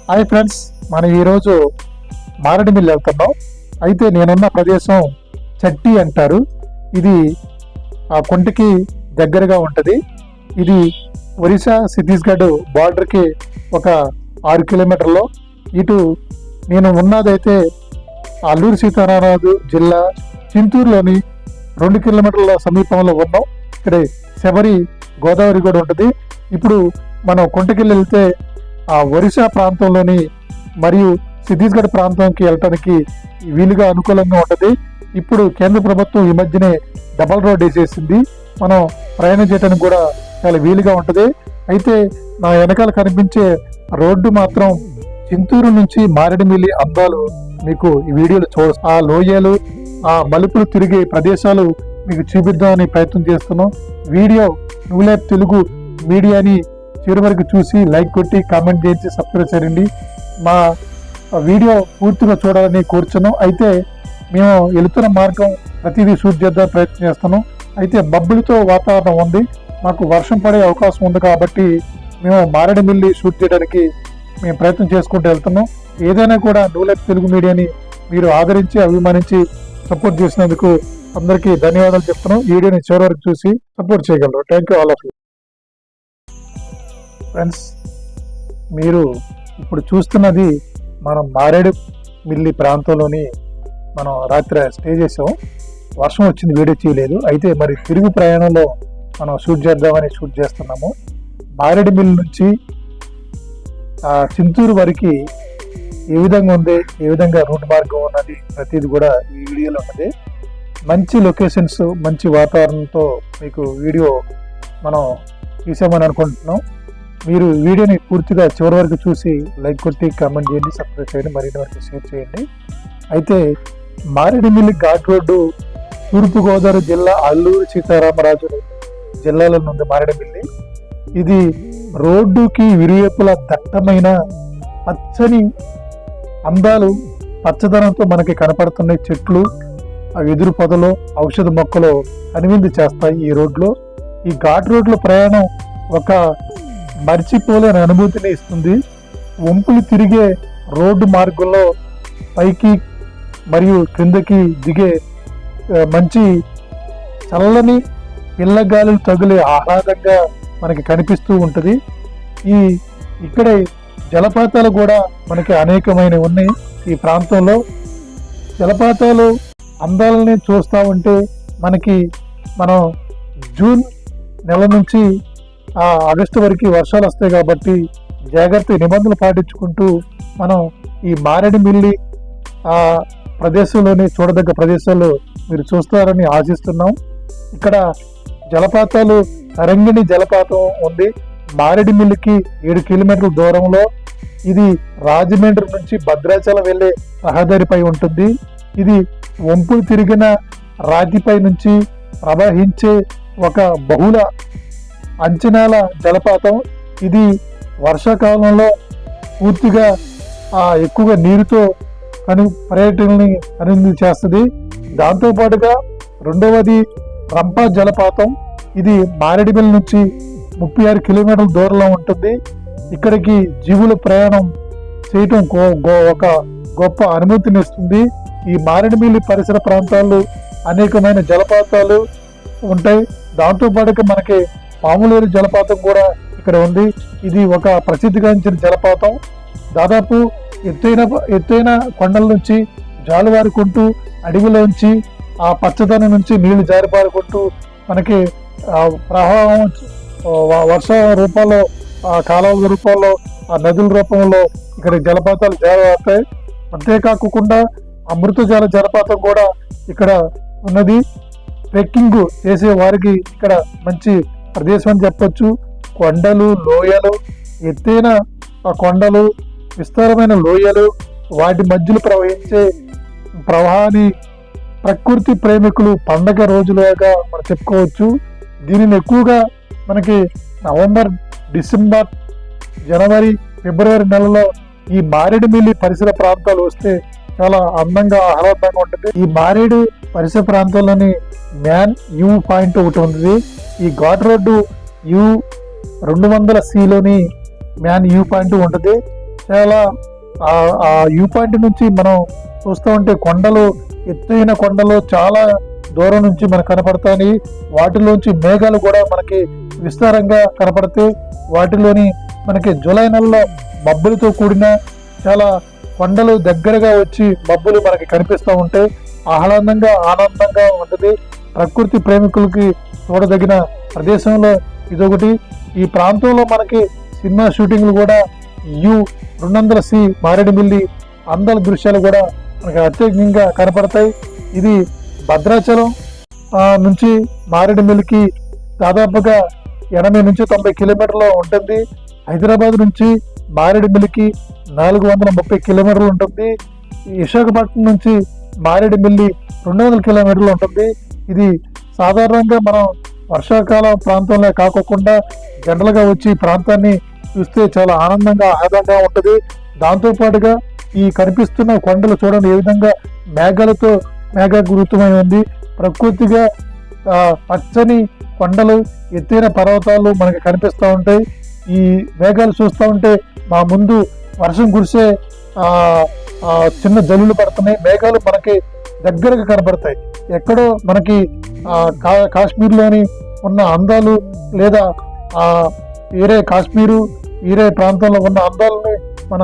Hi friends, మనం ఈరోజు మారేడుమిల్లి వెళ్తున్నాం. అయితే నేనున్న ప్రదేశం చట్టి అంటారు. ఇది ఆ కొండకి దగ్గరగా ఉంటుంది. ఇది ఒరిస్సా ఛత్తీస్గఢ్ బార్డర్కి ఒక 6 కిలోమీటర్లో. ఇటు నేను ఉన్నదైతే అల్లూరి సీతారామరాజు జిల్లా చింతూరులోని 2 కిలోమీటర్ల సమీపంలో ఉన్నాం. ఇక్కడ శబరి గోదావరి కూడా ఉంటుంది. ఇప్పుడు మనం కొండకెళ్ళి వెళ్తే ఆ ఒరిస్సా ప్రాంతంలోని మరియు ఛత్తీస్గఢ్ ప్రాంతంకి వెళ్ళటానికి వీలుగా అనుకూలంగా ఉంటుంది. ఇప్పుడు కేంద్ర ప్రభుత్వం ఈ మధ్యనే డబల్ రోడ్ వేసేసింది. మనం ప్రయాణం చేయడానికి కూడా చాలా వీలుగా ఉంటుంది. అయితే నా వెనకాల కనిపించే రోడ్డు మాత్రం చింతూరు నుంచి మారేడుమిల్లి అందాలు మీకు ఈ వీడియోలో ఆ లోయలు, ఆ మలుపులు తిరిగే ప్రదేశాలు మీకు చూపిద్దామని ప్రయత్నం చేస్తున్నాం. వీడియో నువ్వులే తెలుగు మీడియాని చివరి వరకు చూసి లైక్ కొట్టి కామెంట్ చేసి సబ్స్క్రైబ్ చేయండి. మా వీడియో పూర్తిగా చూడాలని కోరుచున్నాం. అయితే మేము వెళుతున్న మార్గం ప్రతిదీ షూట్ చేద్దాం ప్రయత్నం చేస్తున్నాం. అయితే బబ్బులతో వాతావరణం ఉంది. మాకు వర్షం పడే అవకాశం ఉంది కాబట్టి మేము మారేడుమిల్లి షూట్ చేయడానికి మేము ప్రయత్నం చేసుకుంటూ వెళ్తున్నాం. ఏదైనా కూడా నువ్వులే తెలుగు మీడియాని మీరు ఆదరించి అభిమానించి సపోర్ట్ చేసినందుకు అందరికీ ధన్యవాదాలు చెప్తున్నాం. ఈ వీడియోని చివరి వరకు చూసి సపోర్ట్ చేయగలరు. Thank you all of you. Friends, మీరు ఇప్పుడు చూస్తున్నది మనం మారేడుమిల్లి ప్రాంతంలోని మనం రాత్రి స్టే చేసాం. వర్షం వచ్చింది, వీడియో చేయలేదు. అయితే మరి తిరుగు ప్రయాణంలో మనం షూట్ చేద్దామని షూట్ చేస్తున్నాము. మారేడుమిల్లి నుంచి చింతూరు వరకు ఏ విధంగా ఉంది, ఏ విధంగా రూట్ మార్గం ఉన్నది ప్రతిది కూడా ఈ వీడియోలో ఉన్నది. మంచి లొకేషన్స్, మంచి వాతావరణంతో మీకు వీడియో మనం తీసామని అనుకుంటున్నాం. మీరు వీడియోని పూర్తిగా చివరి వరకు చూసి లైక్ కొట్టి కామెంట్ చేయండి, సబ్స్క్రైబ్ చేయండి, మరిన్ని వరకు షేర్ చేయండి. అయితే మారేడుమిల్లి ఘాట్ రోడ్డు తూర్పుగోదావరి జిల్లా అల్లూరి సీతారామరాజు జిల్లాలో ఉంది మారేడుమిల్లి. ఇది రోడ్డుకి ఇరువైపుల దట్టమైన పచ్చని అందాలు, పచ్చదనంతో మనకి కనపడుతున్నాయి. చెట్లు, ఆ వెదురు పొదలు, ఔషధ మొక్కలు కనువిందు చేస్తాయి ఈ రోడ్లో. ఈ ఘాట్ రోడ్లో ప్రయాణం ఒక మర్చిపోలేని అనుభూతిని ఇస్తుంది. వంపులు తిరిగే రోడ్డు మార్గంలో పైకి మరియు క్రిందకి దిగే మంచి చల్లని పిల్లగాలులు తగిలే ఆహ్లాదంగా మనకి కనిపిస్తూ ఉంటుంది. ఇక్కడే జలపాతాలు కూడా మనకి అనేకమైన ఉన్నాయి. ఈ ప్రాంతంలో జలపాతాలు అందాలని చూస్తూ ఉంటే మనం జూన్ నెల నుంచి ఆగస్టు వరకు వర్షాలు వస్తాయి కాబట్టి జాగ్రత్త నిబంధనలు పాటించుకుంటూ మనం ఈ మారేడుమిల్లి ప్రదేశంలోని చూడదగ్గ ప్రదేశాలు మీరు చూస్తారని ఆశిస్తున్నాం. ఇక్కడ జలపాతాలు, తరంగిణి జలపాతం ఉంది మారేడుమిల్లికి 7 కిలోమీటర్ల దూరంలో. ఇది రాజమండ్రి నుంచి భద్రాచలం వెళ్ళే రహదారిపై ఉంటుంది. ఇది వంపులు తిరిగిన రాతిపై నుంచి ప్రవహించే ఒక బహుళ అంచనాల జలపాతం. ఇది వర్షాకాలంలో పూర్తిగా ఎక్కువగా నీరుతో పర్యటనని కనువిందు చేస్తుంది. దాంతోపాటుగా రెండవది రంపా జలపాతం. ఇది మారేడుమిల్లి నుంచి 36 కిలోమీటర్ల దూరంలో ఉంటుంది. ఇక్కడికి జీవుల ప్రయాణం చేయటం ఒక గొప్ప అనుభూతిని ఇస్తుంది. ఈ మారేడుమిల్లి పరిసర ప్రాంతాల్లో అనేకమైన జలపాతాలు ఉంటాయి. దాంతోపాటుగా మనకి పాములేరు జలపాతం కూడా ఇక్కడ ఉంది. ఇది ఒక ప్రసిద్ధిగాంచిన జలపాతం. దాదాపు ఎత్తైన కొండల నుంచి జాలువారుకుంటూ అడవిలోంచి ఆ పచ్చదనం నుంచి నీళ్లు జారిపారుకుంటూ మనకి ప్రవాహం వర్ష రూపంలో, కాలువల రూపంలో, నదుల రూపంలో ఇక్కడ జలపాతాలు జారుతాయి. అంతేకాకుండా అమృత జలపాతం కూడా ఇక్కడ ఉన్నది. ట్రెక్కింగ్ చేసే వారికి ఇక్కడ మంచి ప్రదేశం అని చెప్పొచ్చు. కొండలు, లోయలు, ఎత్తైన కొండలు, విస్తారమైన లోయలు, వాటి మధ్యలో ప్రవహించే ప్రవాహాన్ని ప్రకృతి ప్రేమికులు పండగ రోజులుగా మనం చెప్పుకోవచ్చు. దీనిని ఎక్కువగా మనకి నవంబర్, డిసెంబర్, జనవరి, ఫిబ్రవరి నెలలో ఈ మారేడుమిల్లి పరిసర ప్రాంతాలు వస్తే చాలా అందంగా, ఆహ్లాదంగా ఉంటుంది. ఈ మారేడు పరిసర ప్రాంతాల్లోని మ్యాన్ వ్యూ పాయింట్ ఒకటి ఉంది. ఈ ఘాట్ రోడ్డు U200C లోని మ్యాన్ వ్యూ పాయింట్ ఉంటుంది. చాలా ఆ వ్యూ పాయింట్ నుంచి మనం చూస్తూ ఉంటే కొండలు, ఎత్తైన కొండలు చాలా దూరం నుంచి మనకు కనపడతాయి. వాటిలోంచి మేఘాలు కూడా మనకి విస్తారంగా కనపడితే వాటిలోని మనకి జూలై నెలలో మబ్బులతో కూడిన చాలా కొండలు దగ్గరగా వచ్చి మబ్బులు మనకి కనిపిస్తూ ఉంటాయి. ఆనందంగా ఉంటుంది. ప్రకృతి ప్రేమికులకి చూడదగిన ప్రదేశంలో ఇదొకటి. ఈ ప్రాంతంలో మనకి సినిమా షూటింగ్లు కూడా U200C మారేడుమిల్లి అందాల దృశ్యాలు కూడా మనకి అత్యధికంగా కనపడతాయి. ఇది భద్రాచలం నుంచి మారేడుమిల్లికి దాదాపుగా 80 నుంచి 90 కిలోమీటర్లు ఉంటుంది. హైదరాబాద్ నుంచి మారేడుమిల్లికి 430 కిలోమీటర్లు ఉంటుంది. విశాఖపట్నం నుంచి మారేడుమిల్లి 200 కిలోమీటర్లు ఉంటుంది. ఇది సాధారణంగా మనం వర్షాకాలం ప్రాంతంలో కాకుండా జనరల్గా వచ్చి ప్రాంతాన్ని చూస్తే చాలా ఆహ్లాదంగా ఉంటుంది. దాంతోపాటుగా ఈ కనిపిస్తున్న కొండలు చూడండి ఏ విధంగా మేఘాలతో మేఘావృతమై ఉంది. ప్రకృతిగా పచ్చని కొండలు, ఎత్తైన పర్వతాలు మనకి కనిపిస్తూ ఉంటాయి. ఈ మేఘాలు చూస్తూ ఉంటే మా ముందు వర్షం కురిసే చిన్న జల్లులు పడుతున్నాయి. మేఘాలు మనకి దగ్గరగా కనపడతాయి. ఎక్కడో మనకి కాశ్మీర్లోని ఉన్న అందాలు లేదా వేరే ప్రాంతంలో ఉన్న అందాలని మన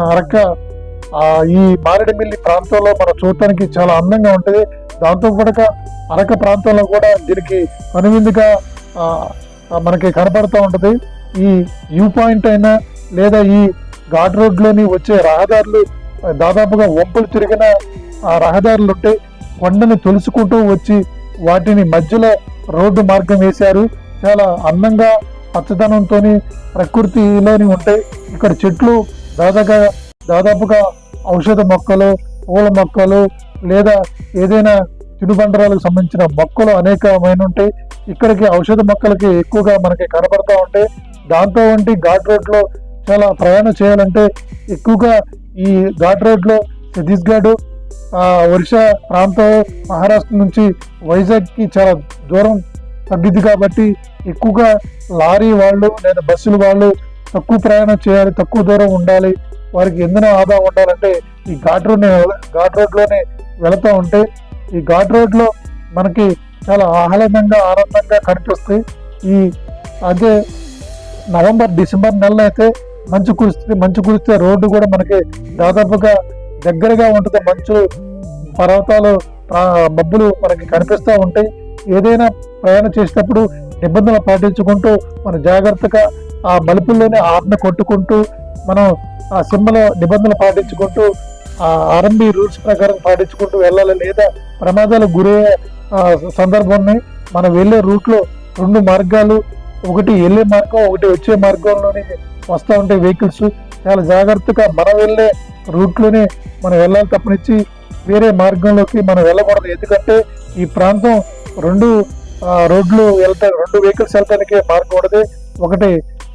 ఈ మారేడుమిల్లి ప్రాంతంలో మనం చూడటానికి చాలా అందంగా ఉంటుంది. దాంతోపాటుగా అరక ప్రాంతంలో కూడా దీనికి కనువిందుగా మనకి కనపడుతూ ఉంటుంది. ఈ వ్యూ పాయింట్ అయినా లేదా ఈ ఘాట్ రోడ్లోని వచ్చే రహదారులు దాదాపుగా వంపులు తిరిగిన రహదారులు ఉంటాయి. కొండని తొలుచుకుంటూ వచ్చి వాటిని మధ్యలో రోడ్డు మార్గం వేశారు. చాలా అందంగా పచ్చదనంతో ప్రకృతిలోని ఉంటాయి. ఇక్కడ చెట్లు దాదాపుగా ఔషధ మొక్కలు, పూల మొక్కలు లేదా ఏదైనా తినుబండరాలకు సంబంధించిన మొక్కలు అనేకమైన ఉంటాయి. ఇక్కడికి ఔషధ మొక్కలకి ఎక్కువగా మనకి కనబడతా ఉంటాయి. దాంతో వంటి ఘాట్ రోడ్లో చాలా ప్రయాణం చేయాలంటే ఎక్కువగా ఈ ఘాట్ రోడ్లో ఛత్తీస్గఢ్, ఒరిస్సా ప్రాంతం, మహారాష్ట్ర నుంచి వైజాగ్కి చాలా దూరం తగ్గిద్ది కాబట్టి ఎక్కువగా లారీ వాళ్ళు లేదా బస్సులు వాళ్ళు తక్కువ ప్రయాణం చేయాలి, తక్కువ దూరం ఉండాలి, వారికి ఇంధన ఆదా ఉండాలంటే ఈ ఘాట్ రోడ్లోనే వెళుతూ ఉంటే ఈ ఘాట్ రోడ్లో మనకి చాలా ఆనందంగా కనిపిస్తాయి. అదే నవంబర్, డిసెంబర్ నెలలో అయితే మంచు కురిస్తే రోడ్డు కూడా మనకి దాదాపుగా దగ్గరగా ఉంటుంది. మంచు పర్వతాలు, మబ్బులు మనకి కనిపిస్తూ ఉంటాయి. ఏదైనా ప్రయాణం చేసేటప్పుడు నిబంధనలు పాటించుకుంటూ మన జాగ్రత్తగా ఆ మలుపుల్లోనే హార్న్ కొట్టుకుంటూ మనం ఆ సింబల్ నిబంధనలు పాటించుకుంటూ RMB రూల్స్ ప్రకారం పాటించుకుంటూ వెళ్ళాలి. లేదా ప్రమాదాలకు గురయ్యే సందర్భాన్ని మనం వెళ్ళే రూట్లో 2 మార్గాలు, ఒకటి వెళ్ళే మార్గం, ఒకటి వచ్చే మార్గంలోనే వస్తూ ఉంటాయి వెహికల్స్. చాలా జాగ్రత్తగా మనం వెళ్ళే రూట్లోనే మనం వెళ్ళాలి తప్పనిచ్చి వేరే మార్గంలోకి మనం వెళ్ళకూడదు. ఎందుకంటే ఈ ప్రాంతం 2 రోడ్లు వెళ్తాయి, 2 వెహికల్స్ వెళ్ళడానికి మార్గం ఉంటుంది. ఒకటి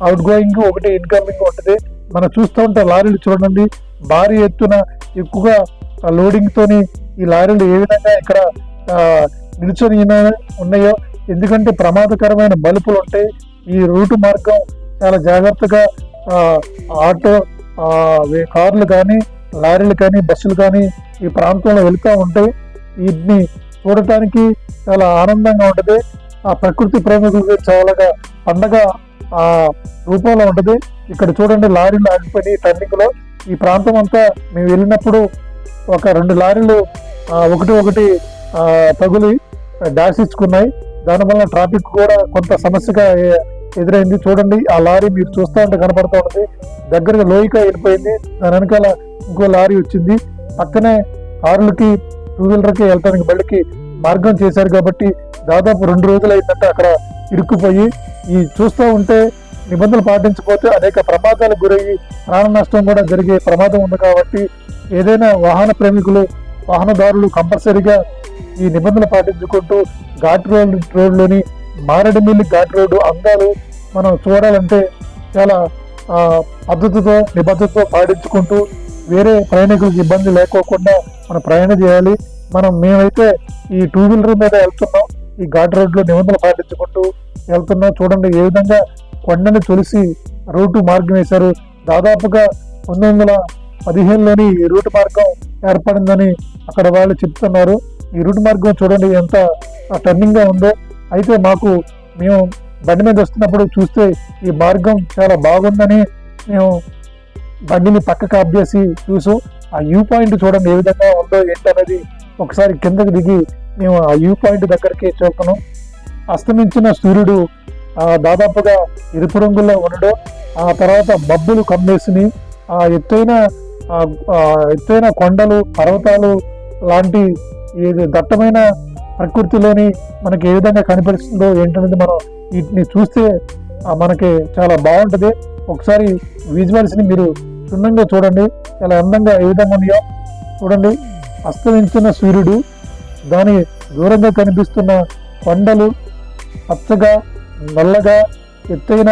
అవుట్ గోయింగ్, ఒకటి ఇన్కమింగ్ ఉంటుంది. మనం చూస్తూ ఉంటే లారీలు చూడండి భారీ ఎత్తున ఎక్కువగా లోడింగ్ తోని ఈ లారీలు ఏ విధంగా ఇక్కడ నిల్చొని ఉన్నాయో. ఎందుకంటే ప్రమాదకరమైన మలుపులు ఉంటాయి. ఈ రూటు మార్గం చాలా జాగ్రత్తగా ఆటో, కార్లు కానీ, లారీలు కానీ, బస్సులు కానీ ఈ ప్రాంతంలో వెళ్తూ ఉంటాయి. వీటిని చూడటానికి చాలా ఆనందంగా ఉంటుంది. ఆ ప్రకృతి ప్రేమికులకు చాలా పండగ రూపంలో ఉంటుంది. ఇక్కడ చూడండి లారీలు ఆగిపోయి టర్నింగ్ లో. ఈ ప్రాంతం అంతా మేము వెళ్ళినప్పుడు ఒక 2 లారీలు ఒకటి తగులి డాష్ ఇచ్చుకున్నాయి. దానివల్ల ట్రాఫిక్ కూడా కొంత సమస్యగా ఎదురైంది. చూడండి ఆ లారీ మీరు చూస్తూ ఉంటే కనపడుతూ ఉంటుంది. దగ్గరగా లోయగా వెళ్ళిపోయింది. దాని వెనకాల ఇంకో లారీ వచ్చింది. పక్కనే కారులకి, 2 వీలర్కి వెళ్ళటానికి బళ్ళకి మార్గం చేశారు కాబట్టి దాదాపు 2 రోజులు అయిందంటే అక్కడ ఇరుక్కుపోయి ఈ చూస్తూ ఉంటే నిబంధనలు పాటించకపోతే అనేక ప్రమాదాలకు గురయ్యి ప్రాణ నష్టం కూడా జరిగే ప్రమాదం ఉంది. కాబట్టి ఏదైనా వాహనదారులు కంపల్సరీగా ఈ నిబంధనలు పాటించుకుంటూ ఘాట్ రోడ్లోని మారేడుమిల్లి ఘాట్ రోడ్డు అందాలు మనం చూడాలంటే చాలా నిబద్ధతతో పాటించుకుంటూ వేరే ప్రయాణికులకు ఇబ్బంది లేకోకుండా మనం ప్రయాణం చేయాలి. మేమైతే ఈ 2 వీలర్ మీద వెళ్తున్నాం. ఈ ఘాట్ రోడ్లో నిబంధనలు పాటించుకుంటూ వెళ్తున్నాం. చూడండి ఏ విధంగా కొండని తొలిసి రోడ్డు మార్గం వేశారు. దాదాపుగా 1915లోని ఈ రూట్ మార్గం ఏర్పడిందని అక్కడ వాళ్ళు చెప్తున్నారు. ఈ రూట్ మార్గం చూడండి ఎంత టర్నింగ్ గా ఉందో. అయితే మేము బండి మీద వస్తున్నప్పుడు చూస్తే ఈ మార్గం చాలా బాగుందని మేము బండిని పక్కకు ఆపేసి చూసాం. ఆ వ్యూ పాయింట్ చూడండి ఏ విధంగా ఉందో ఏంటనేది. ఒకసారి కిందకి దిగి మేము ఆ వ్యూ పాయింట్ దగ్గరికి చూస్తున్నాం. అస్తమించిన సూర్యుడు దాదాపుగా ఎరుపు రంగులో ఉండడం, ఆ తర్వాత మబ్బులు కమ్మేసినాయి. ఆ ఎత్తైన కొండలు, పర్వతాలు లాంటి ఈ దట్టమైన ప్రకృతిలోని మనకి ఏ విధంగా కనిపిస్తుందో ఏంటనేది మనం వీటిని చూస్తే మనకి చాలా బాగుంటుంది. ఒకసారి విజువల్స్ ని మీరు క్షుణ్ణంగా చూడండి, చాలా అందంగా ఏ విధంగా ఉన్నాయో చూడండి. అస్తమించిన సూర్యుడు, దాని దూరంగా కనిపిస్తున్న కొండలు పచ్చగా నల్లగా ఎత్తైన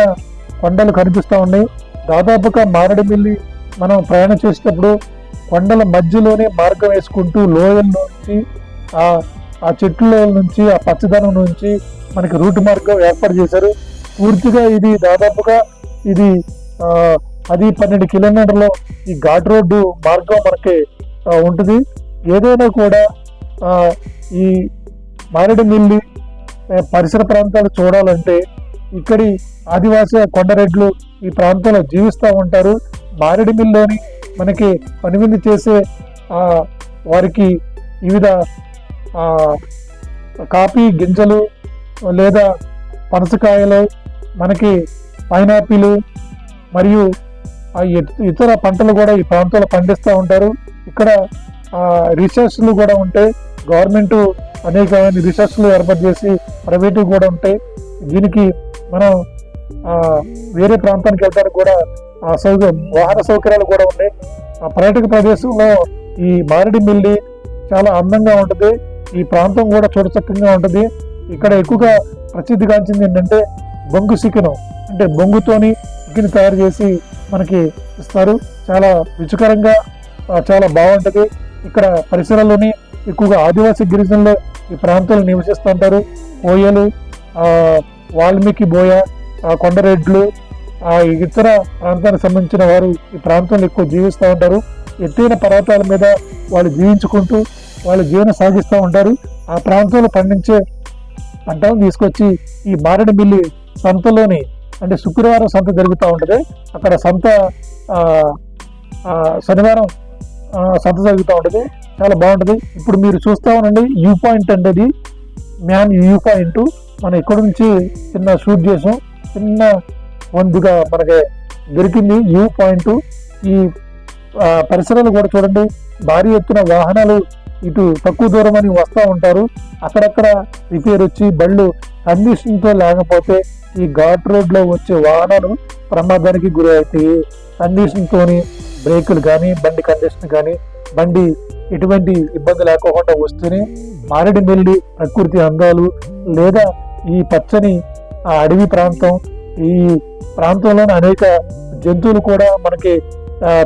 కొండలు కనిపిస్తూ ఉన్నాయి. దాదాపుగా మారేడుమిల్లి మనం ప్రయాణం చేసేటప్పుడు కొండల మధ్యలోనే మార్గం వేసుకుంటూ లోయల నుంచి ఆ చెట్ల నుంచి ఆ పచ్చదనం నుంచి మనకి రూట్ మార్గం ఏర్పాటు చేశారు. పూర్తిగా ఇది దాదాపుగా 10-12 కిలోమీటర్లు ఈ ఘాట్ రోడ్డు మార్గం మనకి ఉంటుంది. ఏదైనా కూడా ఈ మారేడుమిల్లి పరిసర ప్రాంతాలు చూడాలంటే ఇక్కడి ఆదివాసీ కొండరెడ్లు ఈ ప్రాంతంలో జీవిస్తూ ఉంటారు. మారేడుమిల్లిలోని మనకి పనివిందు చేసే వారికి వివిధ కాఫీ గింజలు లేదా పనసకాయలు, మనకి పైనాపిల్ మరియు ఇతర పంటలు కూడా ఈ ప్రాంతంలో పండిస్తూ ఉంటారు. ఇక్కడ రీసెర్చ్లు కూడా ఉంటాయి. గవర్నమెంట్ అనేకమైన రీసెర్చ్లు ఏర్పాటు చేసి ప్రైవేటు కూడా ఉంటాయి. దీనికి మనం వేరే ప్రాంతానికి వెళ్ళడానికి కూడా వాహన సౌకర్యాలు కూడా ఉన్నాయి. పర్యాటక ప్రదేశంలో ఈ మారేడుమిల్లి చాలా అందంగా ఉంటుంది. ఈ ప్రాంతం కూడా చూడచక్కగా ఉంటుంది. ఇక్కడ ఎక్కువగా ప్రసిద్ధిగాంచింది ఏంటంటే బొంగు చికెన్, అంటే బొంగుతోని చికెన్ తయారు చేసి మనకి ఇస్తారు. చాలా రుచికరంగా చాలా బాగుంటుంది. ఇక్కడ పరిసరాల్లోని ఎక్కువగా ఆదివాసీ గిరిజనులు ఈ ప్రాంతంలో నివసిస్తూ ఉంటారు. బోయలు, వాల్మీకి బోయ, కొండరెడ్లు, ఇతర ప్రాంతానికి సంబంధించిన వారు ఈ ప్రాంతంలో ఎక్కువ జీవిస్తూ ఉంటారు. ఎత్తైన పర్వతాల మీద వాళ్ళు జీవించుకుంటూ వాళ్ళు జీవనం సాగిస్తూ ఉంటారు. ఆ ప్రాంతంలో పండించే పంటను తీసుకొచ్చి ఈ మారేడుమిల్లి సంతలోని, అంటే శుక్రవారం సంత జరుగుతూ ఉంటుంది. అక్కడ శనివారం సంత జరుగుతూ ఉంటుంది. చాలా బాగుంటుంది. ఇప్పుడు మీరు చూస్తా ఉండండి, వ్యూ పాయింట్ అంటే మ్యాన్ వ్యూ పాయింట్. మనం ఇక్కడ నుంచి చిన్న షూట్ చేసాం, చిన్న వంతుగా మనకి దొరికింది వ్యూ పాయింట్. ఈ పరిసరాలు కూడా చూడండి, భారీ ఎత్తున వాహనాలు ఇటు తక్కువ దూరం అని వస్తూ ఉంటారు. అక్కడక్కడ రిపేర్ వచ్చి బళ్ళు కండిషన్తో లేకపోతే ఈ ఘాట్ రోడ్లో వచ్చే వాహనాలు ప్రమాదానికి గురి అవుతాయి. కండిషన్తోని బ్రేకులు కానీ, బండి కండిషన్ కానీ, బండి ఎటువంటి ఇబ్బంది లేకుండా వస్తేనే మారేడుమిల్లి ప్రకృతి అందాలు లేదా ఈ పచ్చని అడవి ప్రాంతం, ఈ ప్రాంతంలోని అనేక జంతువులు కూడా మనకి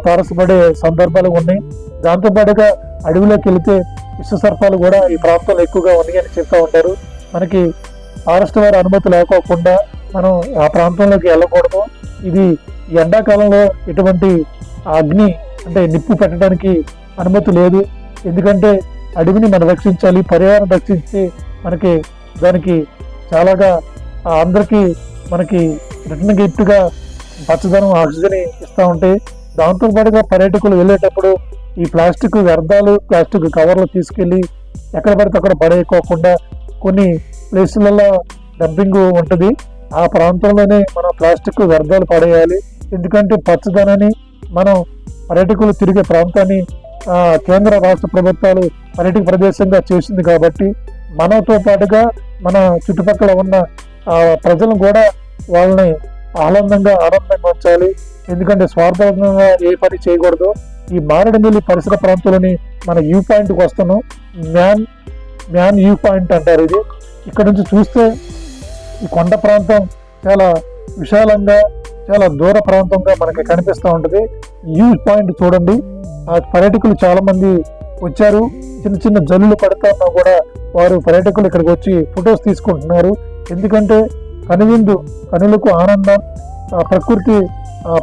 తారసపడే సందర్భాలు ఉన్నాయి. దాంతోపాటుగా అడవిలోకి వెళితే విషసర్పాలు కూడా ఈ ప్రాంతంలో ఎక్కువగా ఉన్నాయని చెప్తూ ఉంటారు. మనకి ఫారెస్ట్ వారి అనుమతి లేకోకుండా మనం ఆ ప్రాంతంలోకి వెళ్ళకూడదు. ఇది ఎండాకాలంలో ఎటువంటి అగ్ని అంటే నిప్పు పెట్టడానికి అనుమతి లేదు. ఎందుకంటే అడవిని మనం రక్షించాలి, పర్యావరణం రక్షించి మనకి దానికి చాలాగా అందరికీ మనకి రిటర్న్ గిఫ్ట్గా పచ్చదనం, ఆక్సిజన్ ఇస్తూ ఉంటాయి. దాంతోపాటుగా పర్యాటకులు వెళ్ళేటప్పుడు ఈ ప్లాస్టిక్ వ్యర్థాలు, ప్లాస్టిక్ కవర్లు తీసుకెళ్ళి ఎక్కడ పడితే అక్కడ పడేయకోకుండా కొన్ని ప్లేసులలో డంపింగ్ ఉంటుంది. ఆ ప్రాంతంలోనే మనం ప్లాస్టిక్ వ్యర్థాలు పడేయాలి. ఎందుకంటే పచ్చదనాన్ని మనం పర్యాటకులు తిరిగే ప్రాంతాన్ని కేంద్ర రాష్ట్ర ప్రభుత్వాలు పర్యాటక ప్రదేశంగా చేసింది కాబట్టి మనతో పాటుగా మన చుట్టుపక్కల ఉన్న ప్రజలను కూడా వాళ్ళని ఆనందంగా ఉంచాలి. ఎందుకంటే స్వార్థంగా ఏ పని చేయకూడదు. ఈ మారేడుమిల్లి పరిసర ప్రాంతాలని మన వ్యూ పాయింట్కి వస్తున్నాం. మ్యాన్ వ్యూ పాయింట్ అంటారు ఇది. ఇక్కడ నుంచి చూస్తే ఈ కొండ ప్రాంతం చాలా విశాలంగా, చాలా దూర ప్రాంతంగా మనకి కనిపిస్తూ ఉంటుంది. వ్యూ పాయింట్ చూడండి. ఆ పర్యాటకులు చాలా మంది వచ్చారు. చిన్న చిన్న జల్లులు పడుతున్నా కూడా వారు పర్యాటకులు ఇక్కడికి వచ్చి ఫొటోస్ తీసుకుంటున్నారు. ఎందుకంటే కనులకు ఆనందం, ప్రకృతి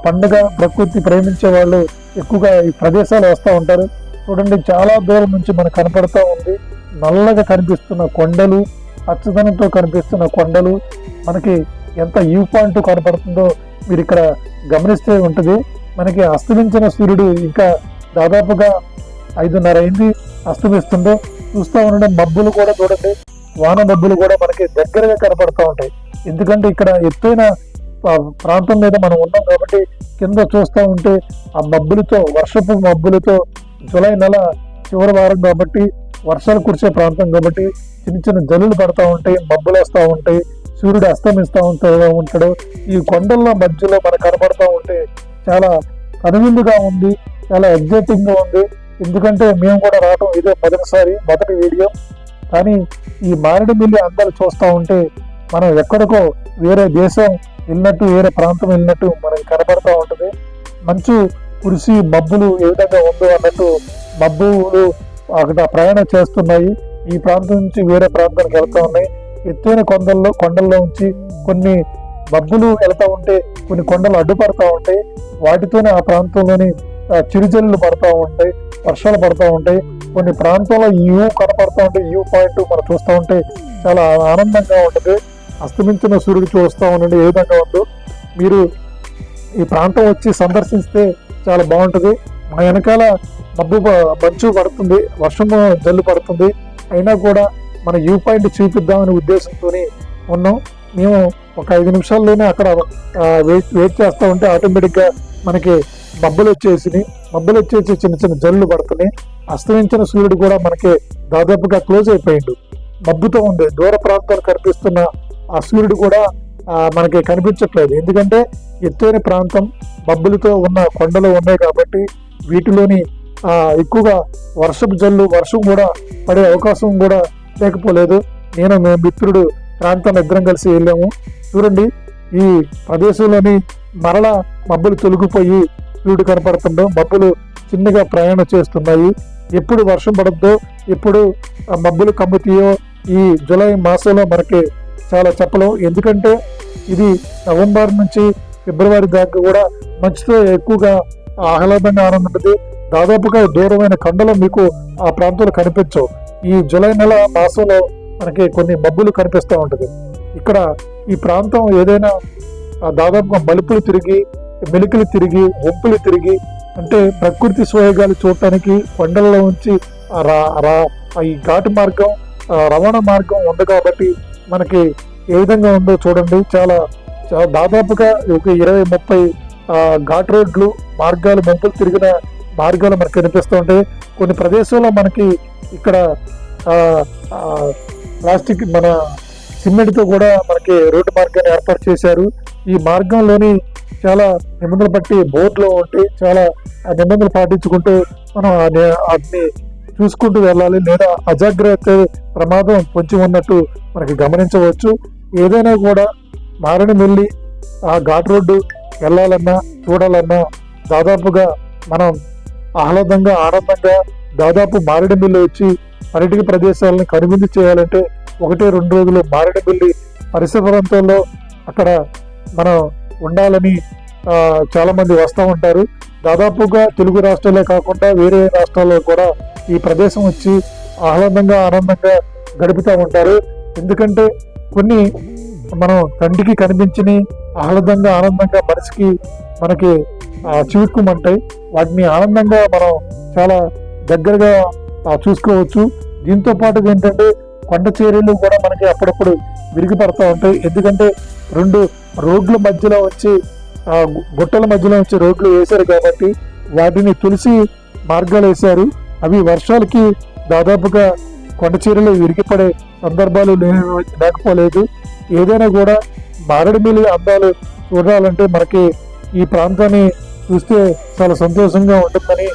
పండుగ ప్రకృతి ప్రేమించే వాళ్ళు ఎక్కువగా ఈ ప్రదేశాలు వస్తూ ఉంటారు. చూడండి, చాలా దూరం నుంచి మనకు కనపడతా ఉంది. నల్లగా కనిపిస్తున్న కొండలు, పచ్చదనంతో కనిపిస్తున్న కొండలు, మనకి ఎంత వ్యూ పాయింట్ కనపడుతుందో మీరు ఇక్కడ గమనిస్తే ఉంటుంది. మనకి అస్తమించిన సూర్యుడు ఇంకా దాదాపుగా 5:30 అయింది అస్తమిస్తుందో. చూస్తూ ఉండడం మబ్బులు కూడా చూడండి, వాన మబ్బులు కూడా మనకి దగ్గరగా కనపడుతూ ఉంటాయి. ఎందుకంటే ఇక్కడ ఎత్తైన ప్రాంతం మీద మనం ఉన్నాం కాబట్టి కింద చూస్తూ ఉంటే ఆ మబ్బులతో, వర్షపు మబ్బులతో, జూలై నెల చివరి వారం కాబట్టి వర్షాలు కురిసే ప్రాంతం కాబట్టి చిన్న చిన్న జల్లులు పడతా ఉంటాయి, మబ్బులు వస్తూ ఉంటాయి, సూర్యుడు అస్తమిస్తూ ఉంటాడు. ఈ కొండల మధ్యలో మనకు కనపడతా ఉంటే చాలా కనువిందుగా ఉంది, చాలా ఎగ్జైటింగ్ గా ఉంది. ఎందుకంటే మేము కూడా రావటం ఇదే మొదటి వీడియో. కానీ ఈ మారేడుమిల్లి అందాలు చూస్తూ ఉంటే మనం ఎక్కడికో వేరే దేశం వెళ్ళినట్టు, వేరే ప్రాంతం వెళ్ళినట్టు మనకి కనపడతా ఉంటుంది. మంచు కురిసి మబ్బులు ఏ విధంగా ఉందో అన్నట్టు మబ్బులు అక్కడ ప్రయాణం చేస్తున్నాయి. ఈ ప్రాంతం నుంచి వేరే ప్రాంతానికి వెళ్తా ఉన్నాయి. ఎత్తైన కొండల్లో నుంచి కొన్ని మబ్బులు వెళ్తా ఉంటే కొన్ని కొండలు అడ్డుపడతా ఉంటాయి. వాటితోనే ఆ ప్రాంతంలోని చిరుజల్లులు పడతా ఉంటాయి, వర్షాలు పడతా ఉంటాయి. కొన్ని ప్రాంతంలో కనపడతా ఉంటాయి. పాయింట్ మనం చూస్తూ ఉంటే చాలా ఆనందంగా ఉంటుంది. అస్తమించిన సూర్యుడు చూస్తూ ఉండండి ఏ విధంగా ఉందో. మీరు ఈ ప్రాంతం వచ్చి సందర్శిస్తే చాలా బాగుంటుంది. మా వెనకాల మంచు పడుతుంది, వర్షము జల్లు పడుతుంది. అయినా కూడా మన పాయింట్ చూపిద్దామనే ఉద్దేశంతో ఉన్నాం. మేము ఒక 5 నిమిషాల్లోనే అక్కడ వెయిట్ చేస్తూ ఉంటే ఆటోమేటిక్గా మనకి మబ్బులు వచ్చేసి చిన్న చిన్న జల్లు పడుతున్నాయి. అస్తమించిన సూర్యుడు కూడా మనకి దాదాపుగా క్లోజ్ అయిపోయిండు, మబ్బుతో ఉంది. దూర ప్రాంతాలు కనిపిస్తున్న ఆ సూర్యుడు కూడా మనకి కనిపించట్లేదు. ఎందుకంటే ఎత్తైన ప్రాంతం, మబ్బులతో ఉన్న కొండలు ఉన్నాయి కాబట్టి వీటిలోని ఎక్కువగా వర్షం కూడా పడే అవకాశం కూడా లేకపోలేదు. నేను మేము మిత్రుడు ప్రాంతాన్ని ఇద్దరం కలిసి వెళ్ళాము. చూడండి, ఈ ప్రదేశంలోని మరలా మబ్బులు తొలగిపోయి సూర్యుడు కనపడుతుండో, మబ్బులు చిన్నగా ప్రయాణం చేస్తున్నాయి. ఎప్పుడు వర్షం పడద్దో, ఎప్పుడు మబ్బులు కమ్ముతాయో ఈ జూలై మాసంలో మనకి చాలా చెప్పలేం. ఎందుకంటే ఇది నవంబర్ నుంచి ఫిబ్రవరి దాకా కూడా మంచుతో ఎక్కువగా ఆహ్లాదంగా ఆనందించదు. దాదాపుగా దూరమైన కొండలు మీకు ఆ ప్రాంతంలో కనిపించవు. ఈ జూలై నెల మాసంలో మనకి కొన్ని మబ్బులు కనిపిస్తూ ఉంటుంది. ఇక్కడ ఈ ప్రాంతం ఏదైనా దాదాపుగా మలుపులు తిరిగి, మెలికలు తిరిగి, వంపులు తిరిగి, అంటే ప్రకృతి స్వయోగాలు చూడటానికి కొండలలో ఉంచి ఈ ఘాటు మార్గం, రవాణా మార్గం ఉంది కాబట్టి మనకి ఏ విధంగా ఉందో చూడండి. చాలా దాదాపుగా ఒక 20-30 ఘాట్ రోడ్లు, మార్గాలు, వంపులు తిరిగిన మార్గాలు మనకు కనిపిస్తూ ఉంటాయి. కొన్ని ప్రదేశాల్లో మనకి ఇక్కడ ప్లాస్టిక్ మన సిమెంట్తో కూడా మనకి రోడ్డు మార్గాన్ని ఏర్పాటు చేశారు. ఈ మార్గంలోని చాలా నిబంధనలు బట్టి బోర్డులో ఉంటాయి. చాలా నిబంధనలు పాటించుకుంటూ మనం వాటిని చూసుకుంటూ వెళ్ళాలి, లేదా అజాగ్రత్త ప్రమాదం పొంచి ఉన్నట్టు మనకి గమనించవచ్చు. ఏదైనా కూడా మారేడుమిల్లి ఆ ఘాట్ రోడ్డు వెళ్ళాలన్నా, చూడాలన్నా దాదాపుగా మనం ఆహ్లాదంగా, ఆనందంగా దాదాపు మారేడుమిల్లి వచ్చి పర్యాటక ప్రదేశాలను కనువిందు చేయాలంటే 1-2 రోజులు మారేడుమిల్లి పరిసర ప్రాంతాల్లో అక్కడ మనం ఉండాలని చాలా మంది వస్తూ ఉంటారు. దాదాపుగా తెలుగు రాష్ట్రాలే కాకుండా వేరే రాష్ట్రాల్లో కూడా ఈ ప్రదేశం వచ్చి ఆహ్లాదంగా, ఆనందంగా గడుపుతూ ఉంటారు. ఎందుకంటే కొన్ని మనం కంటికి కనిపించిన ఆహ్లాదంగా, ఆనందంగా మనకి చివుక్కుమంటాయి. వాటిని ఆనందంగా మనం చాలా దగ్గరగా చూసుకోవచ్చు. దీంతో పాటు ఏంటంటే కొండ చర్యలు కూడా మనకి అప్పుడప్పుడు విరిగి పడుతూ ఉంటాయి. ఎందుకంటే 2 రోడ్ల మధ్యలో వచ్చి గుట్టల మధ్యలో వచ్చి రోడ్లు వేశారు కాబట్టి వాటిని తులసి మార్గాలు వేశారు. అవి వర్షాలకి దాదాపుగా కొండ చర్యలు విరిగిపడే సందర్భాలు లేకపోలేదు. ఏదైనా కూడా మారేడుమిల్లి అందాలు చూడాలంటే మనకి ఈ ప్రాంతాన్ని చూస్తే చాలా సంతోషంగా ఉంటుందని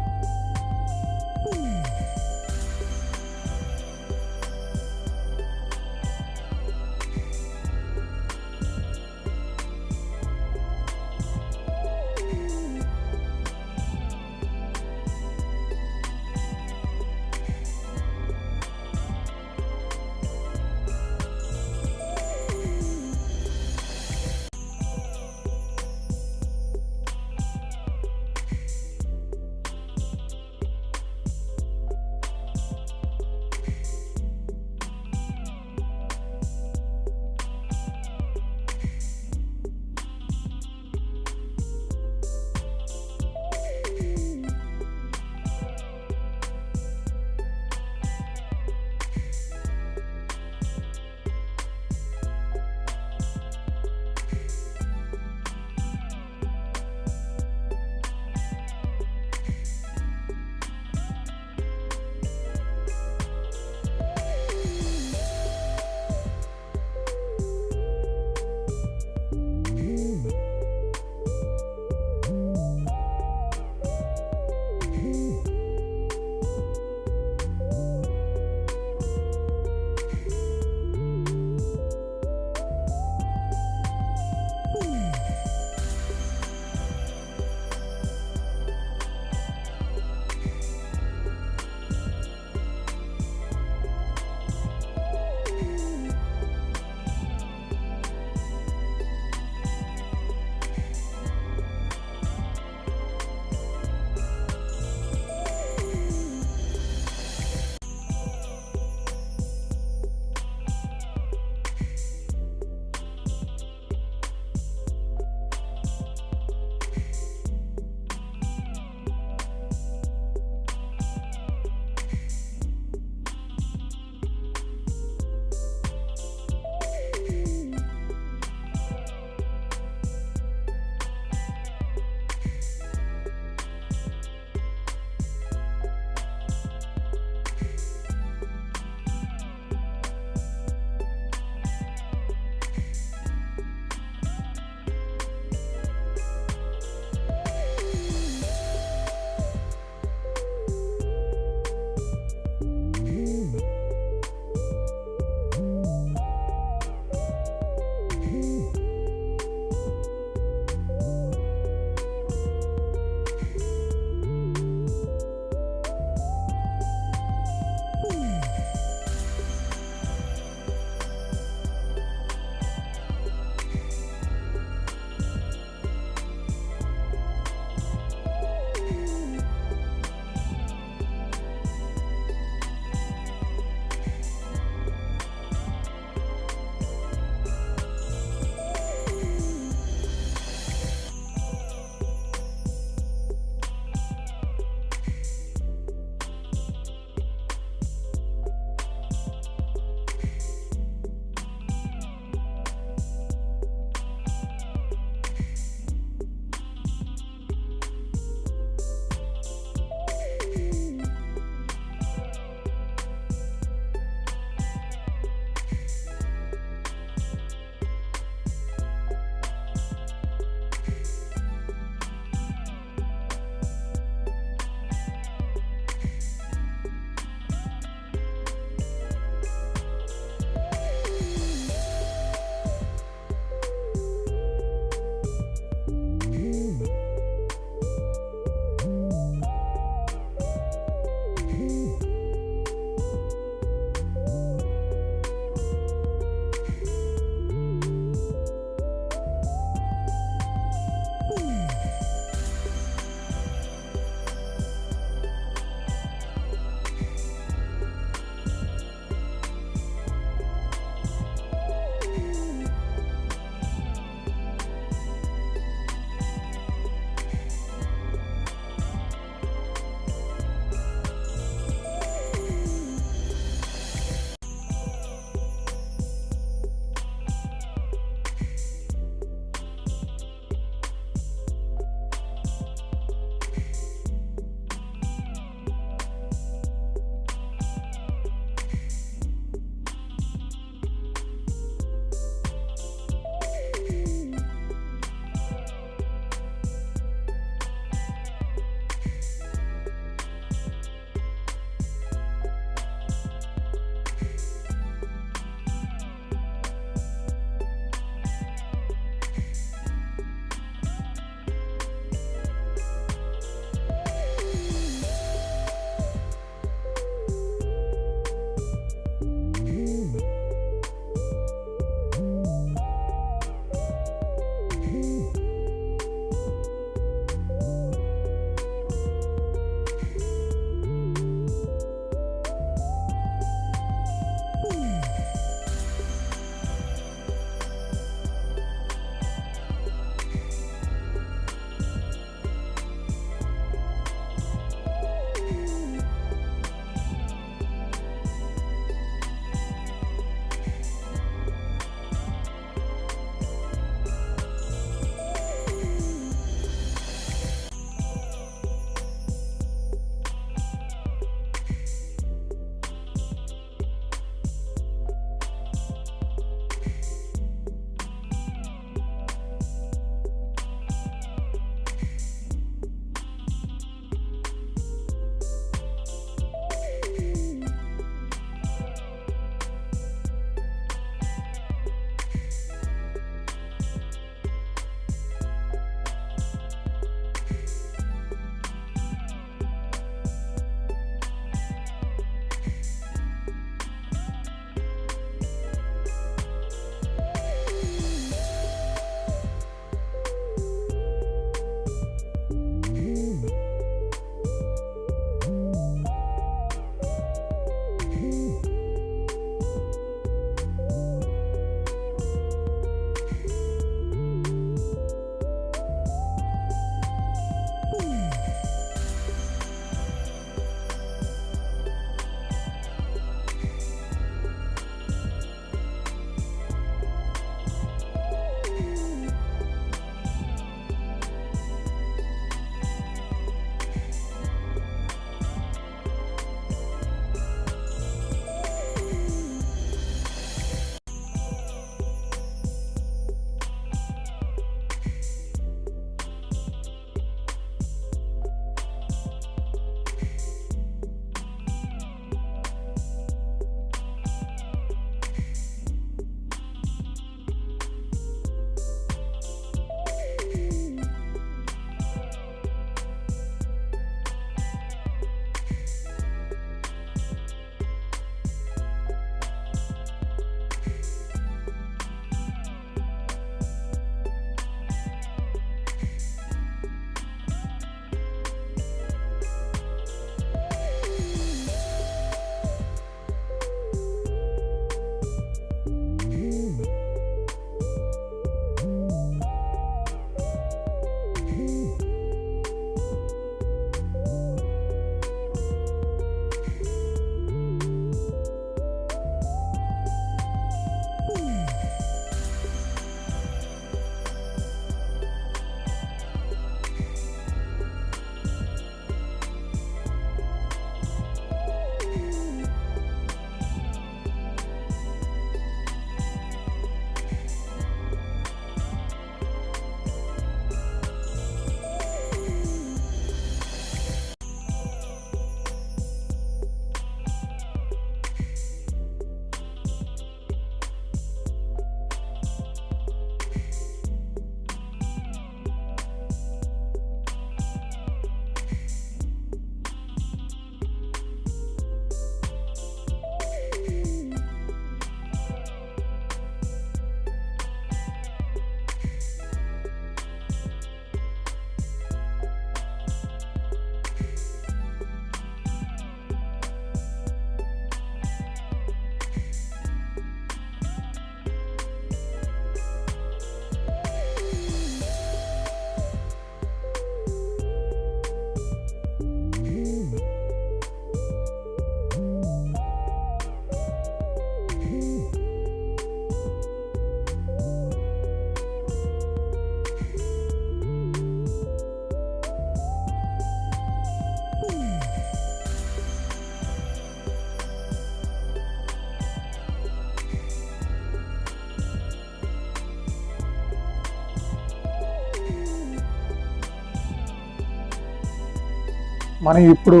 మనం ఇప్పుడు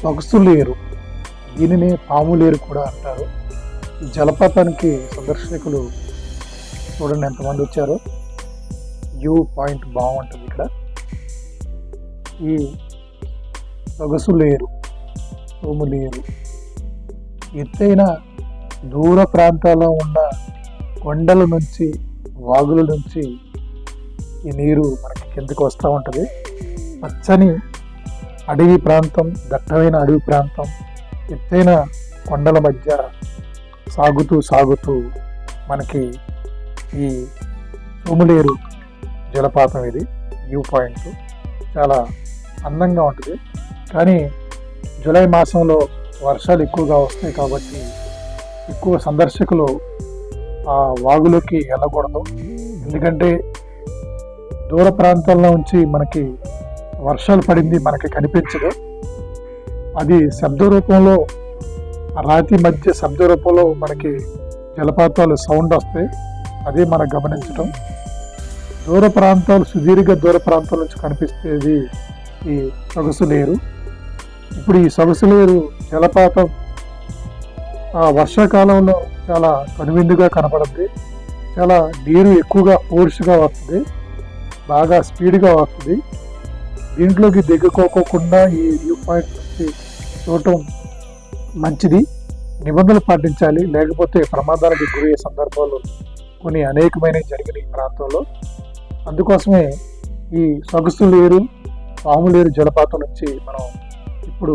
సొగసులేరు, దీనిని పాములేరు కూడా అంటారు. ఈ జలపాతానికి సందర్శకులు చూడండి ఎంతమంది వచ్చారో. వ్యూ పాయింట్ బాగుంటుంది ఇక్కడ. ఈ సొగసులేరు, సోములేరు ఎత్తైన దూర ప్రాంతాల్లో ఉన్న కొండల నుంచి, వాగుల నుంచి ఈ నీరు మనకి కిందకి వస్తూ ఉంటుంది. పచ్చని అడవి ప్రాంతం, దట్టమైన అడవి ప్రాంతం, ఎత్తైన కొండల మధ్య సాగుతూ సాగుతూ మనకి ఈ సోములేరు జలపాతం, ఇది వ్యూ పాయింట్ చాలా అందంగా ఉంటుంది. కానీ జూలై మాసంలో వర్షాలు ఎక్కువగా వస్తాయి కాబట్టి ఎక్కువ సందర్శకులు ఆ వాగులోకి వెళ్ళకూడదు. ఎందుకంటే దూర ప్రాంతాల్లో నుంచి మనకి వర్షాలు పడింది మనకి కనిపించదు. అది శబ్ద రూపంలో, రాతి మధ్య శబ్ద రూపంలో మనకి జలపాతాలు సౌండ్ వస్తాయి. అదే మనం గమనించడం. దూర ప్రాంతాలు, సుదీర్ఘ దూర ప్రాంతాల నుంచి కనిపిస్తేది ఈ సొగసులేరు. ఇప్పుడు ఈ సొగసులేరు జలపాతం వర్షాకాలంలో చాలా కనువిందుగా కనపడుతుంది. చాలా నీరు ఎక్కువగా ఫోర్స్గా వస్తుంది, బాగా స్పీడ్గా వస్తుంది. దీంట్లోకి దిగుకోకుండా ఈ వ్యూ పాయింట్ నుంచి చూడటం మంచిది. నిబంధనలు పాటించాలి, లేకపోతే ప్రమాదాలకు గురయ్యే సందర్భాలు కొన్ని అనేకమైనవి జరిగినాయి ఈ ప్రాంతంలో. అందుకోసమే ఈ సొగసులేరు, పాములేరు జలపాతం నుంచి మనం ఇప్పుడు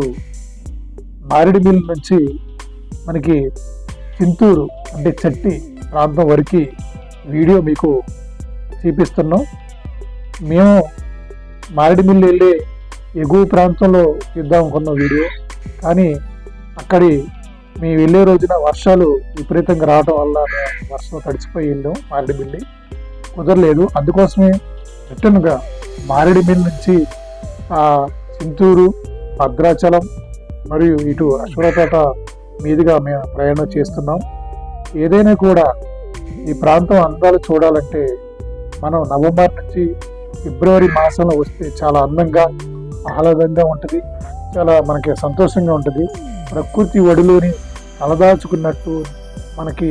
మారేడుమిల్లి నుంచి మనకి చింతూరు అంటే చట్టి ప్రాంతం వరకు వీడియో మీకు చూపిస్తున్నాం. మేము మారేడుమిల్లి వెళ్ళే ఎగువ ప్రాంతంలో తీద్దాం అనుకున్న వీడియో, కానీ అక్కడి మేము వెళ్ళే రోజున వర్షాలు విపరీతంగా రావడం వల్ల వర్షం తడిచిపోయి వెళ్ళాం. మారేడుమిల్లి కుదరలేదు. అందుకోసమే రిటర్న్గా మారేడుమిల్లి నుంచి చింతూరు, భద్రాచలం మరియు ఇటు అశ్వరపేట మీదుగా మేము ప్రయాణం చేస్తున్నాం. ఏదైనా కూడా ఈ ప్రాంతం అందాలు చూడాలంటే మనం నవంబర్ నుంచి ఫిబ్రవరి మాసంలో వస్తే చాలా అందంగా, ఆహ్లాదంగా ఉంటుంది. చాలా మనకి సంతోషంగా ఉంటుంది. ప్రకృతి ఒడిలోని తలదాచుకున్నట్టు మనకి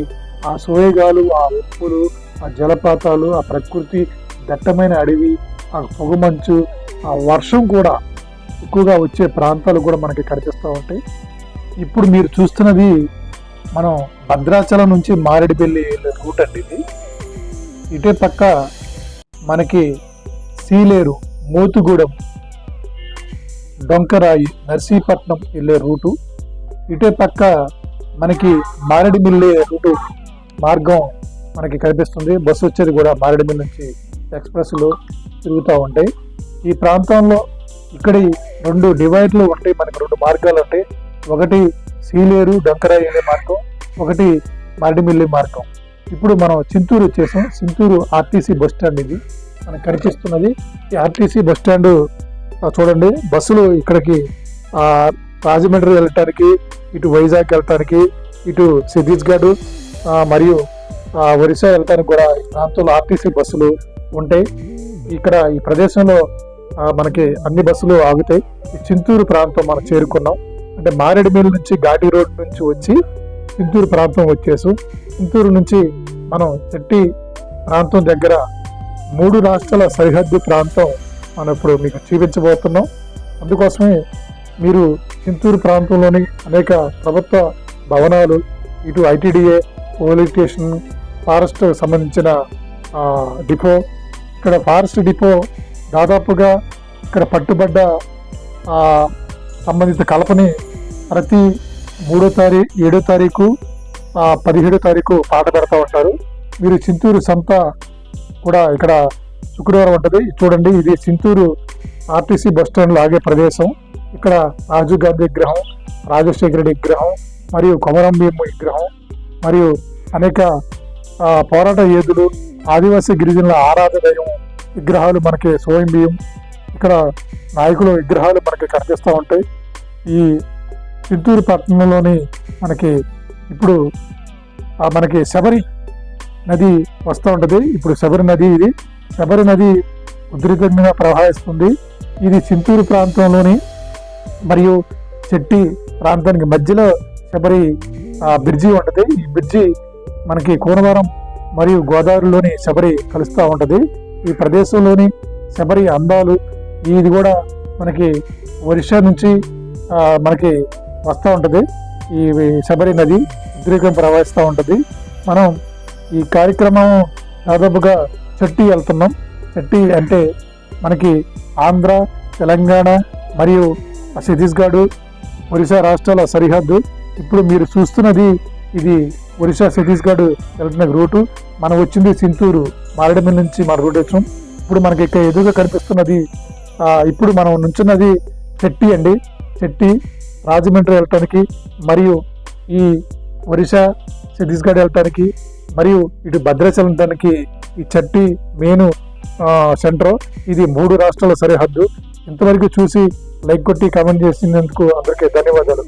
ఆ సోయగాలు, ఆ ఉప్పులు, ఆ జలపాతాలు, ఆ ప్రకృతి, దట్టమైన అడవి, ఆ పొగమంచు, ఆ వర్షం కూడా ఎక్కువగా వచ్చే ప్రాంతాలు కూడా మనకి కనిపిస్తూ ఉంటాయి. ఇప్పుడు మీరు చూస్తున్నది మనం భద్రాచలం నుంచి మారేడుమిల్లి వెళ్ళే రూట్ అండి ఇది. ఇటే పక్క మనకి సీలేరు, మోతుగూడెం, డొంకరాయి, నర్సీపట్నం వెళ్ళే రూటు. ఇటే పక్క మనకి మారేడుమిల్లి రూటు మార్గం మనకి కనిపిస్తుంది. బస్సు వచ్చేది కూడా మారేడుమిల్లి నుంచి ఎక్స్ప్రెస్లు తిరుగుతూ ఉంటాయి. ఈ ప్రాంతంలో ఇక్కడ 2 డివైడ్లు ఉంటాయి, మనకి 2 మార్గాలు ఉంటాయి. ఒకటి సీలేరు, డొంకరాయి వెళ్ళే మార్గం, ఒకటి మారేడుమిల్లి మార్గం. ఇప్పుడు మనం చింతూరు వచ్చేసాం. చింతూరు ఆర్టీసీ బస్ స్టాండ్ ఇది మనకు కనిపిస్తున్నది. ఈ ఆర్టీసీ బస్ స్టాండ్ చూడండి. బస్సులు ఇక్కడికి రాజమండ్రి వెళ్ళటానికి, ఇటు వైజాగ్ వెళ్ళటానికి, ఇటు ఛత్తీస్గఢ్ మరియు ఒరిస్సా వెళ్ళటానికి కూడా ఈ ప్రాంతంలో ఆర్టీసీ బస్సులు ఉంటాయి. ఇక్కడ ఈ ప్రదేశంలో మనకి అన్ని బస్సులు ఆగుతాయి. ఈ చింతూరు ప్రాంతం మనం చేరుకున్నాం. అంటే మారేడుమిల్లి నుంచి ఘాటి రోడ్ నుంచి వచ్చి చింతూరు ప్రాంతం వచ్చేసి, చింతూరు నుంచి మనం చెట్టి ప్రాంతం దగ్గర 3 రాష్ట్రాల సరిహద్దు ప్రాంతం మనం ఇప్పుడు మీకు చూపించబోతున్నాం. అందుకోసమే మీరు చింతూరు ప్రాంతంలోని అనేక ప్రభుత్వ భవనాలు, ఇటు ఐటీడీఏ, పోలీస్ స్టేషన్, ఫారెస్ట్ సంబంధించిన డిపో, ఇక్కడ ఫారెస్ట్ డిపో దాదాపుగా ఇక్కడ పట్టుబడ్డ సంబంధిత కలపని ప్రతి 3వ తారీఖు, 7వ తారీఖు, 17వ తారీఖు పాట పెడతా ఉంటారు. మీరు చింతూరు సంత కూడా ఇక్కడ శుక్రవారం ఉంటుంది. చూడండి, ఇది చింతూరు ఆర్టీసీ బస్ స్టాండ్లో ఆగే ప్రదేశం. ఇక్కడ రాజీవ్ గాంధీ విగ్రహం, రాజశేఖర రెడ్డి విగ్రహం మరియు కొమరం భీం విగ్రహం మరియు అనేక పోరాట యోధులు, ఆదివాసీ గిరిజనుల ఆరాధ దైవం విగ్రహాలు, మనకి సోయం బియ్యం, ఇక్కడ నాయకుల విగ్రహాలు మనకి కనిపిస్తూ ఉంటాయి. ఈ చింతూరు పట్టణంలోని మనకి ఇప్పుడు మనకి శబరి నది వస్తూ ఉంటుంది. ఇప్పుడు శబరి నది, ఇది శబరి నది ఉధృతంగా ప్రవహిస్తుంది. ఇది చింతూరు ప్రాంతంలోని మరియు చెట్టి ప్రాంతానికి మధ్యలో శబరి బ్రిడ్జి ఉంటుంది. ఈ బ్రిడ్జి మనకి కోనవరం మరియు గోదావరిలోని శబరి కలుస్తూ ఉంటుంది. ఈ ప్రదేశంలోని శబరి అందాలు ఇది కూడా మనకి ఒరిస్సా నుంచి మనకి వస్తూ ఉంటుంది. ఈ శబరి నది ఉద్రేకం ప్రవహిస్తూ ఉంటుంది. మనం ఈ కార్యక్రమం దాదాపుగా చెట్టి వెళ్తున్నాం. చెట్టి అంటే మనకి ఆంధ్ర, తెలంగాణ మరియు ఛత్తీస్గఢ్, ఒరిస్సా రాష్ట్రాల సరిహద్దు. ఇప్పుడు మీరు చూస్తున్నది ఇది ఒరిస్సా ఛత్తీస్గఢ్ వెళ్తున్న రూటు. మనం వచ్చింది సింతూరు మారేడుమిల్లి నుంచి మన రూట్ వచ్చాం. ఇప్పుడు మనకి ఇక్కడ ఎదురుగా కనిపిస్తున్నది ఇప్పుడు మనం నుంచున్నది చెట్టి అండి. చెట్టి రాజమండ్రి వెళ్ళటానికి మరియు ఈ ఒరిస్సా ఛత్తీస్గఢ్ వెళ్ళటానికి మరియు ఇటు భద్రాచలం వెళ్ళడానికి ఈ చెట్టి మెయిన్ సెంటర్. ఇది 3 రాష్ట్రాల సరిహద్దు. ఇంతవరకు చూసి లైక్ కొట్టి కామెంట్ చేసినందుకు అందరికీ ధన్యవాదాలు.